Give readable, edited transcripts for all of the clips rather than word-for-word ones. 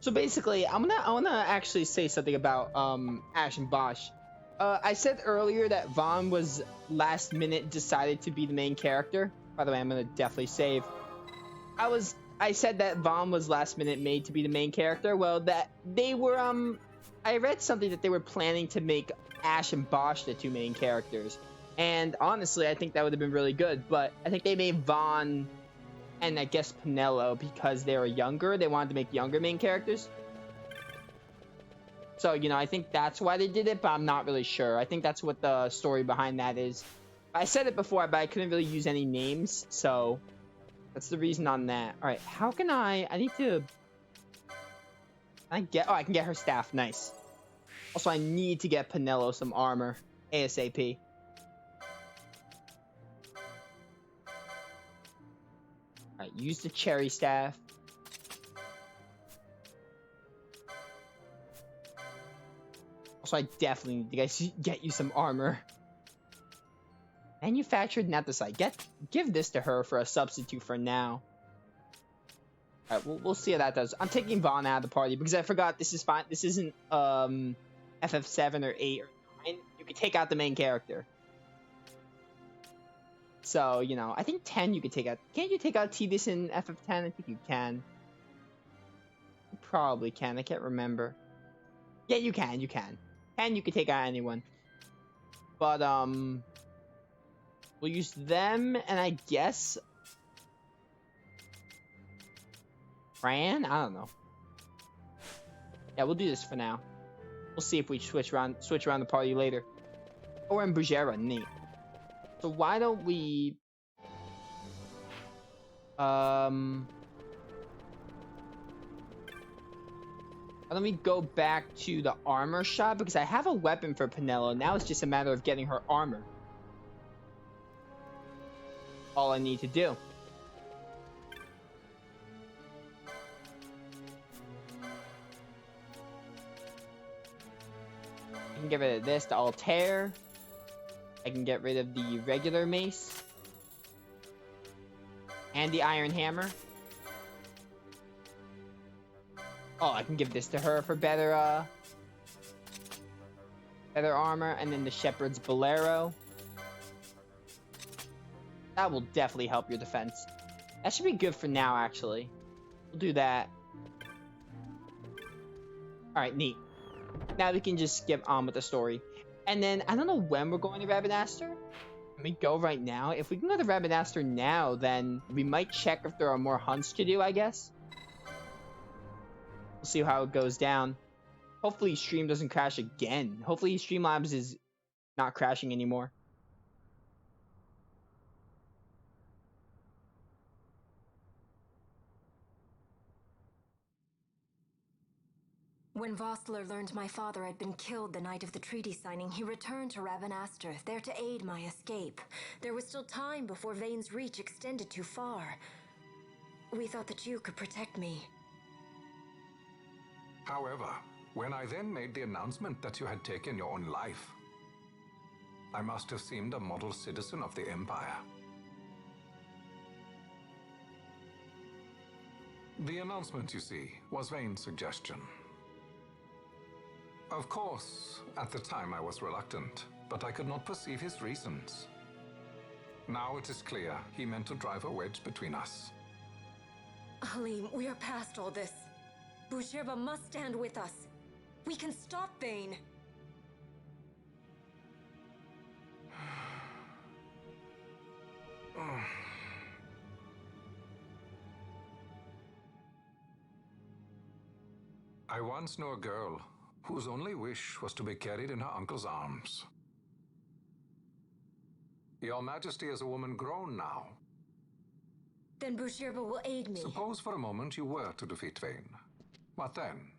So basically, I wanna actually say something about Ash and Bosch. I said earlier that Vaughn was last minute decided to be the main character. By the way, I'm gonna definitely save. I said that Vaughn was last minute made to be the main character. Well, that they were I read something that they were planning to make Ash and Bosch the two main characters. And honestly, I think that would have been really good, but I think they made Vaughn and I guess Penelo because they were younger. They wanted to make younger main characters. So, you know, I think that's why they did it, but I'm not really sure. I think that's what the story behind that is. I said it before, but I couldn't really use any names, so that's the reason on that. All right, how can I need to... I can get her staff. Nice. Also, I need to get Penelo some armor ASAP. All right, use the cherry staff. Also, I definitely need to get you some armor. Manufactured Nathasite. Give this to her for a substitute for now. Alright, we'll see how that does. I'm taking Vaughn out of the party because I forgot this is fine. This isn't FF7 or 8 or 9. You can take out the main character. So, you know, I think 10 you could take out. Can't you take out Tidus in FF10? I think you can. You probably can. I can't remember. Yeah, you can. You can. 10 you can take out anyone. But, we'll use them, and I guess Fran? I don't know. Yeah, we'll do this for now. We'll see if we switch around the party later. Or in Bujera, neat. So why don't we why don't we go back to the armor shop because I have a weapon for Penelo. Now it's just a matter of getting her armor. All I need to do. I can get rid of this, the Altair. I can get rid of the regular mace. And the iron hammer. Oh, I can give this to her for better armor. And then the Shepherd's Bolero. That will definitely help your defense. That should be good for now, actually. We'll do that. Alright, neat. Now we can just skip on with the story. And then, I don't know when we're going to Rabbinaster. Let me go right now. If we can go to Rabbinaster now, then we might check if there are more hunts to do, I guess. We'll see how it goes down. Hopefully stream doesn't crash again. Hopefully Streamlabs is not crashing anymore. When Vossler learned my father had been killed the night of the treaty signing, he returned to Rabbinaster, there to aid my escape. There was still time before Vane's reach extended too far. We thought that you could protect me. However, when I then made the announcement that you had taken your own life, I must have seemed a model citizen of the Empire. The announcement, you see, was Vane's suggestion. Of course, at the time I was reluctant, but I could not perceive his reasons. Now it is clear he meant to drive a wedge between us. Halim, we are past all this. Bujirba must stand with us. We can stop Vane. I once knew a girl whose only wish was to be carried in her uncle's arms. Your Majesty is a woman grown now. Then Bujirba will aid me. Suppose for a moment you were to defeat Vane. What then?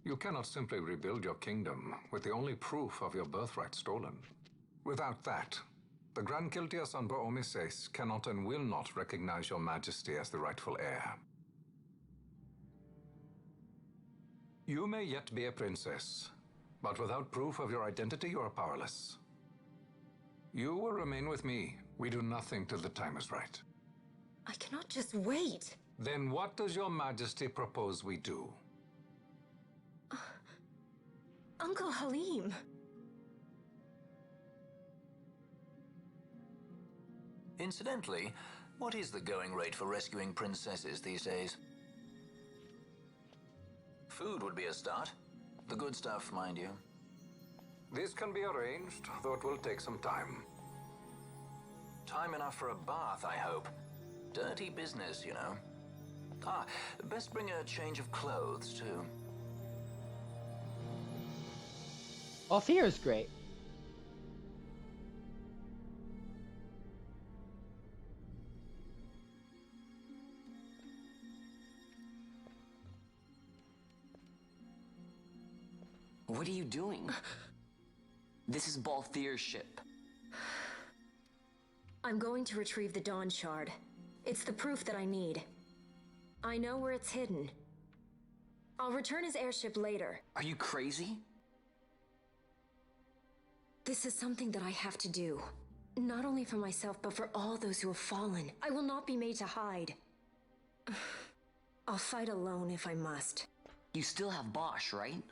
You cannot simply rebuild your kingdom with the only proof of your birthright stolen. Without that, the Grand Kiltias on Boomises cannot and will not recognize your Majesty as the rightful heir. You may yet be a princess, but without proof of your identity, you are powerless. You will remain with me. We do nothing till the time is right. I cannot just wait. Then what does your Majesty propose we do? Uncle Halim. Incidentally, what is the going rate for rescuing princesses these days? Food would be a start. The good stuff, mind you. This can be arranged, though it will take some time. Time enough for a bath, I hope. Dirty business, you know. Ah, best bring a change of clothes, too. Balthier's great. What are you doing? This is Balthier's ship. I'm going to retrieve the Dawn Shard. It's the proof that I need. I know where it's hidden. I'll return his airship later. Are you crazy? This is something that I have to do. Not only for myself, but for all those who have fallen. I will not be made to hide. I'll fight alone if I must. You still have Bosch, right?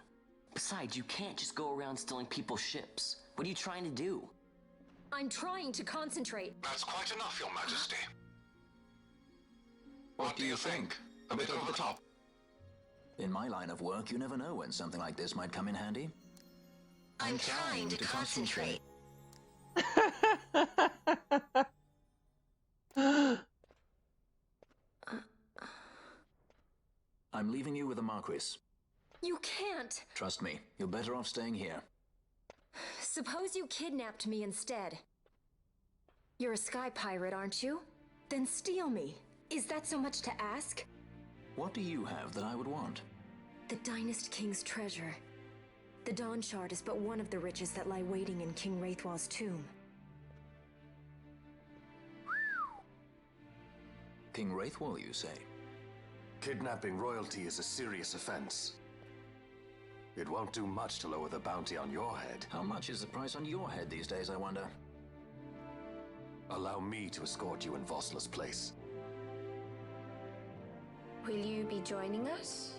Besides, you can't just go around stealing people's ships. What are you trying to do? I'm trying to concentrate. That's quite enough, Your Majesty. What do you think? A bit over the top? In my line of work, you never know when something like this might come in handy. I'm trying to concentrate. I'm leaving you with the Marquis. You can't. Trust me, you're better off staying here. Suppose you kidnapped me instead. You're a sky pirate, aren't you? Then steal me. Is that so much to ask? What do you have that I would want? The Dynast King's treasure. The Dawn Shard is but one of the riches that lie waiting in King Wraithwall's tomb. King Wraithwall, you say? Kidnapping royalty is a serious offense. It won't do much to lower the bounty on your head. How much is the price on your head these days, I wonder? Allow me to escort you in Vosla's place. Will you be joining us?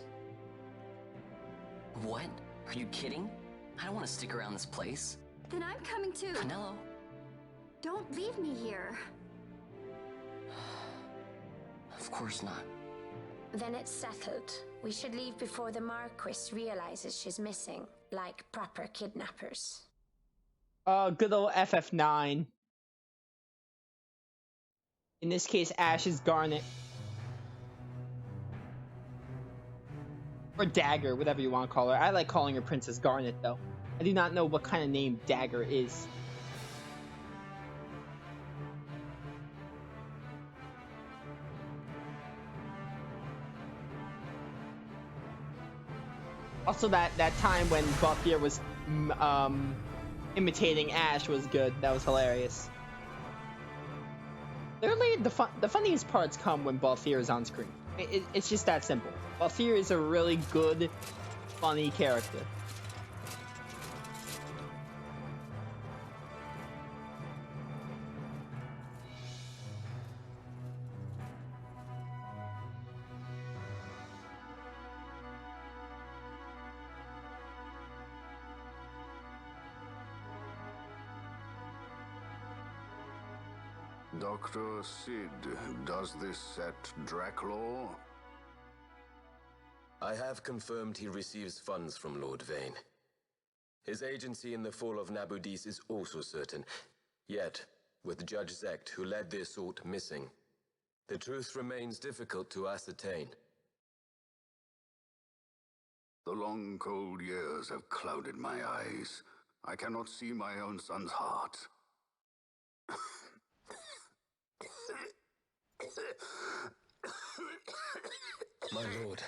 What? Are you kidding? I don't want to stick around this place. Then I'm coming too. Canelo? Don't leave me here. Of course not. Then it's settled. We should leave before the Marquis realizes she's missing, like proper kidnappers. Good old FF9. In this case, Ash is Garnet. Or Dagger, whatever you want to call her. I like calling her Princess Garnet, though. I do not know what kind of name Dagger is. Also, that time when Balthier was imitating Ash was good. That was hilarious. Literally, the funniest parts come when Balthier is on screen. It's just that simple. Balthier is a really good, funny character. Dr. Sid, does this set Draclaw? I have confirmed he receives funds from Lord Vane. His agency in the fall of Nabudis is also certain. Yet, with Judge Zecht, who led the assault, missing, the truth remains difficult to ascertain. The long, cold years have clouded my eyes. I cannot see my own son's heart. My lord.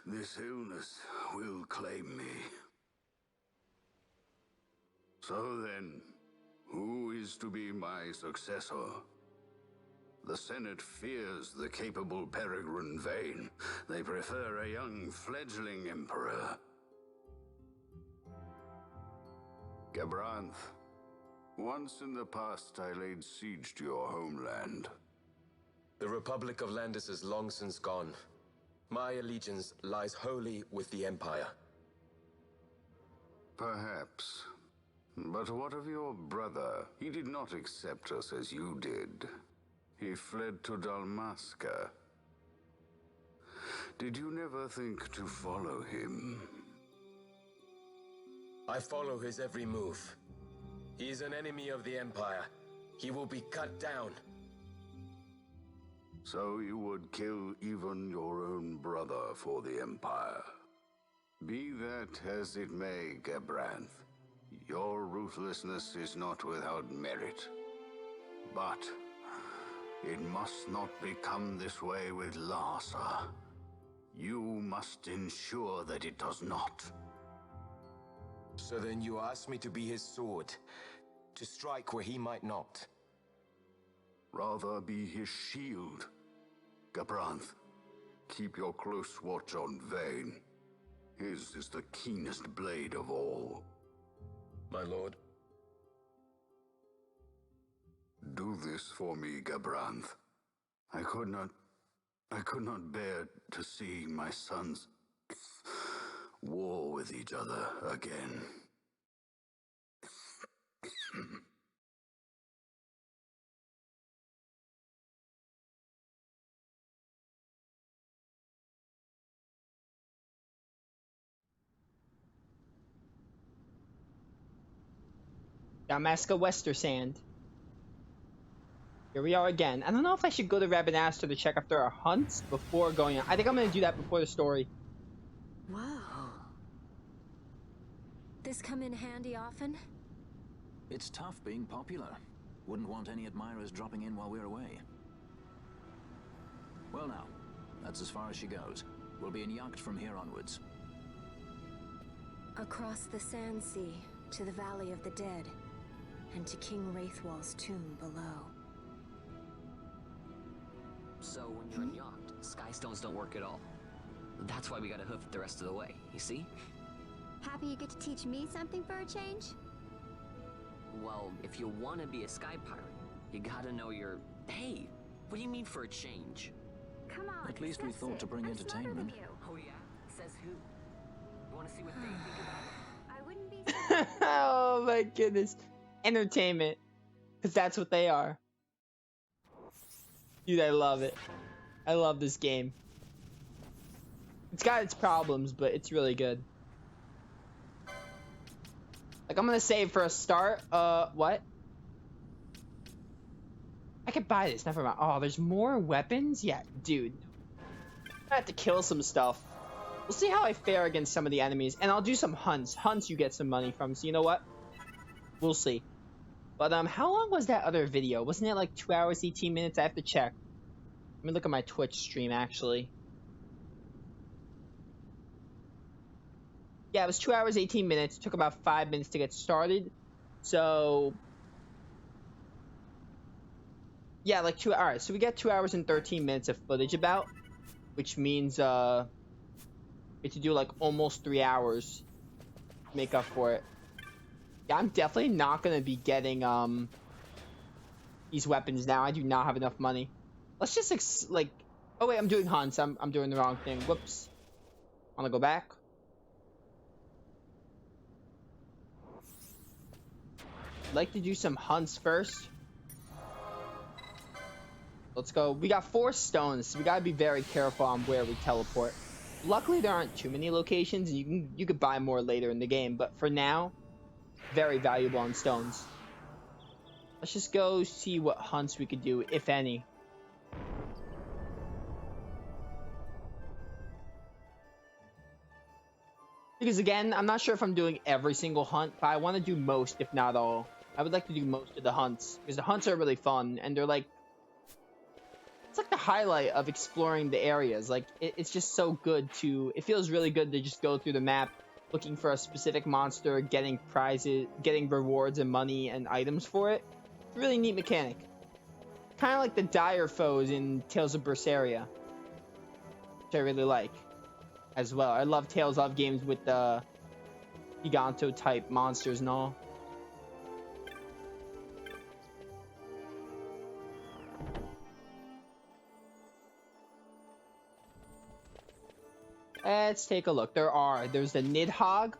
This illness will claim me. So then, who is to be my successor? The Senate fears the capable Peregrine Vane. They prefer a young fledgling emperor. Gabranth, once in the past I laid siege to your homeland. The Republic of Landis is long since gone. My allegiance lies wholly with the Empire. Perhaps. But what of your brother? He did not accept us as you did. He fled to Dalmasca. Did you never think to follow him? I follow his every move. He is an enemy of the Empire. He will be cut down. So you would kill even your own brother for the Empire. Be that as it may, Gabranth, your ruthlessness is not without merit. But it must not become this way with Larsa. You must ensure that it does not. So then you ask me to be his sword, to strike where he might not. Rather be his shield. Gabranth, keep your close watch on Vayne. His is the keenest blade of all. My lord. Do this for me, Gabranth. I could not bear to see my sons war with each other again. Dalmasca Wester Sand. Here we are again. I don't know if I should go to Rabanastre to check if there are hunts before going on. I think I'm going to do that before the story. Whoa. This come in handy often? It's tough being popular. Wouldn't want any admirers dropping in while we're away. Well now, that's as far as she goes. We'll be in yacht from here onwards. Across the Sand Sea, to the Valley of the Dead, and to King Wraithwall's tomb below. So when you're in yacht, skystones don't work at all. That's why we gotta hoof it the rest of the way, you see? Happy you get to teach me something for a change? Well, if you want to be a sky pirate, you gotta know your... Hey, what do you mean for a change? Come on, At least we thought to bring I'm smarter than entertainment. you. Oh yeah? Says who? You want to see what they think about it? I wouldn't be Oh my goodness. Entertainment. Because that's what they are. Dude, I love it. I love this game. It's got its problems, but it's really good. Like, I'm gonna save for a start. What? I could buy this, never mind. Oh, there's more weapons? Yeah, dude. I have to kill some stuff. We'll see how I fare against some of the enemies, and I'll do some hunts. Hunts you get some money from, so you know what? We'll see. But, how long was that other video? Wasn't it like 2 hours, 18 minutes? I have to check. Let me look at my Twitch stream, actually. Yeah, it was 2 hours, 18 minutes. It took about 5 minutes to get started. So... yeah, like 2 hours. So we got 2 hours and 13 minutes of footage about. Which means, we have to do like almost 3 hours to make up for it. Yeah, I'm definitely not going to be getting, these weapons now. I do not have enough money. Let's just, like... oh, wait, I'm doing hunts. I'm doing the wrong thing. Whoops. I want to go back. I'd like to do some hunts first. Let's go. We got 4 stones, so we gotta be very careful on where we teleport. Luckily, there aren't too many locations, and you could buy more later in the game. But for now, very valuable on stones. Let's just go see what hunts we could do, if any. Because again, I'm not sure if I'm doing every single hunt, but I want to do most, if not all. I would like to do most of the hunts, because the hunts are really fun, and they're like... it's like the highlight of exploring the areas. Like, it's just so good to... it feels really good to just go through the map, looking for a specific monster, getting prizes, getting rewards and money and items for it. It's a really neat mechanic. Kind of like the dire foes in Tales of Berseria, which I really like as well. I love Tales of games with the Giganto type monsters and all. Let's take a look. There's the Nidhogg.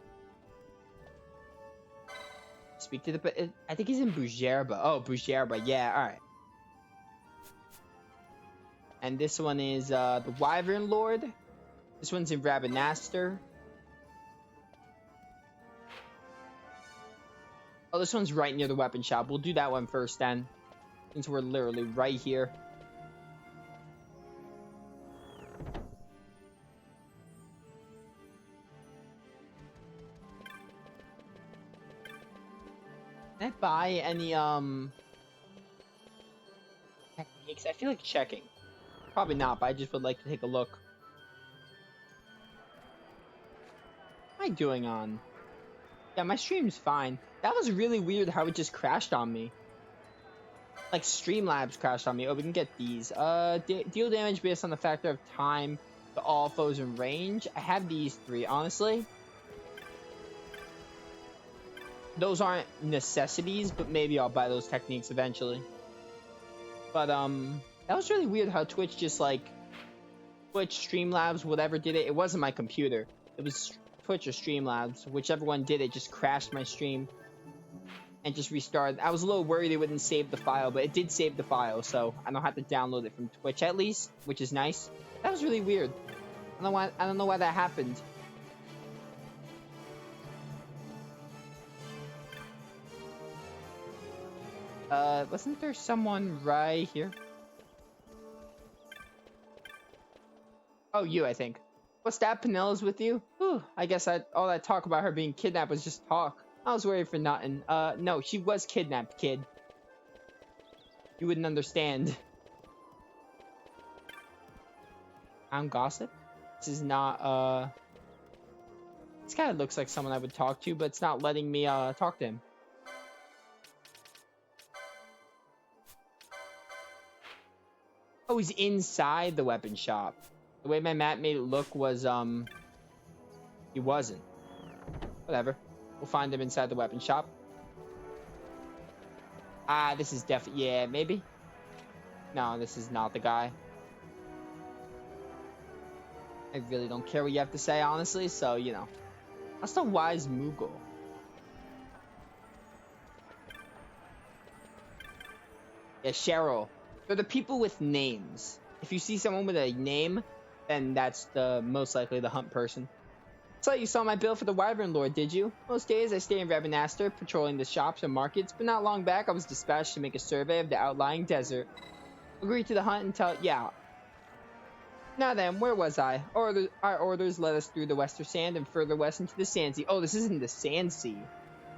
speak to the, but I think he's in Bujerba. Oh, Bujerba. Yeah, all right. And this one is the Wyvern Lord. This one's in Rabanaster. Oh, this one's right near the weapon shop. We'll do that one first then, since we're literally right here. Can I buy any techniques? I feel like checking. Probably not, but I just would like to take a look. What am I doing on? Yeah, my stream's fine. That was really weird how it just crashed on me. Like Streamlabs crashed on me. Oh, we can get these. Deal damage based on the factor of time to all foes in range. I have these 3, honestly. Those aren't necessities, but maybe I'll buy those techniques eventually. But, that was really weird how Twitch just, like, Twitch, Streamlabs, whatever did it. It wasn't my computer. It was Twitch or Streamlabs. Whichever one did it just crashed my stream and just restarted. I was a little worried it wouldn't save the file, but it did save the file, so I don't have to download it from Twitch at least, which is nice. That was really weird. I don't know why that happened. Wasn't there someone right here? Oh, you, I think. What's that? Penella's with you? Whew, I guess all that talk about her being kidnapped was just talk. I was worried for nothing. No, she was kidnapped, kid. You wouldn't understand. I'm gossip? This is not, this guy looks like someone I would talk to, but it's not letting me, talk to him. Oh, he's inside the weapon shop. The way my map made it look was, he wasn't. Whatever. We'll find him inside the weapon shop. Ah, this is definitely, yeah, maybe? No, this is not the guy. I really don't care what you have to say, honestly, so, you know. That's the wise Moogle. Yeah, Cheryl. They're the people with names. If you see someone with a name, then that's the most likely the hunt person. So you saw my bill for the Wyvern Lord, did you? Most days I stay in Rabanaster, patrolling the shops and markets, but not long back I was dispatched to make a survey of the outlying desert. Agreed to the hunt until, yeah. Now then, where was I? Our orders led us through the Western Sand and further west into the Sand Sea. Oh, this isn't the Sand Sea.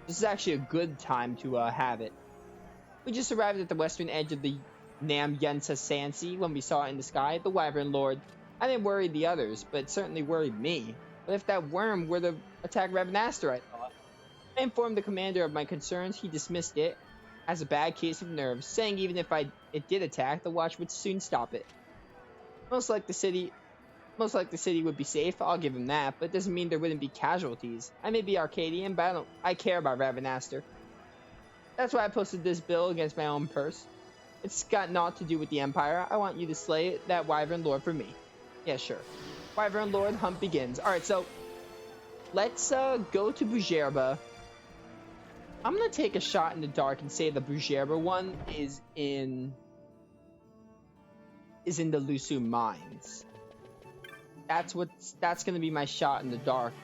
This is actually a good time to have it. We just arrived at the western edge of the Nam Yensa Sand Sea when we saw it in the sky, the Wyvern Lord. I didn't worry the others, but it certainly worried me. What if that worm were to attack Rabanaster, I thought. I informed the commander of my concerns. He dismissed it as a bad case of nerves, saying even if it did attack, the watch would soon stop it. Most like the city would be safe, I'll give him that, but it doesn't mean there wouldn't be casualties. I may be Arcadian, but I care about Rabanaster. That's why I posted this bill against my own purse. It's got naught to do with the Empire. I want you to slay that Wyvern Lord for me. Yeah, sure. Wyvern Lord, hunt begins. Alright, so let's go to Bujerba. I'm gonna take a shot in the dark and say the Bujerba one is in the Lusu mines. That's gonna be my shot in the dark.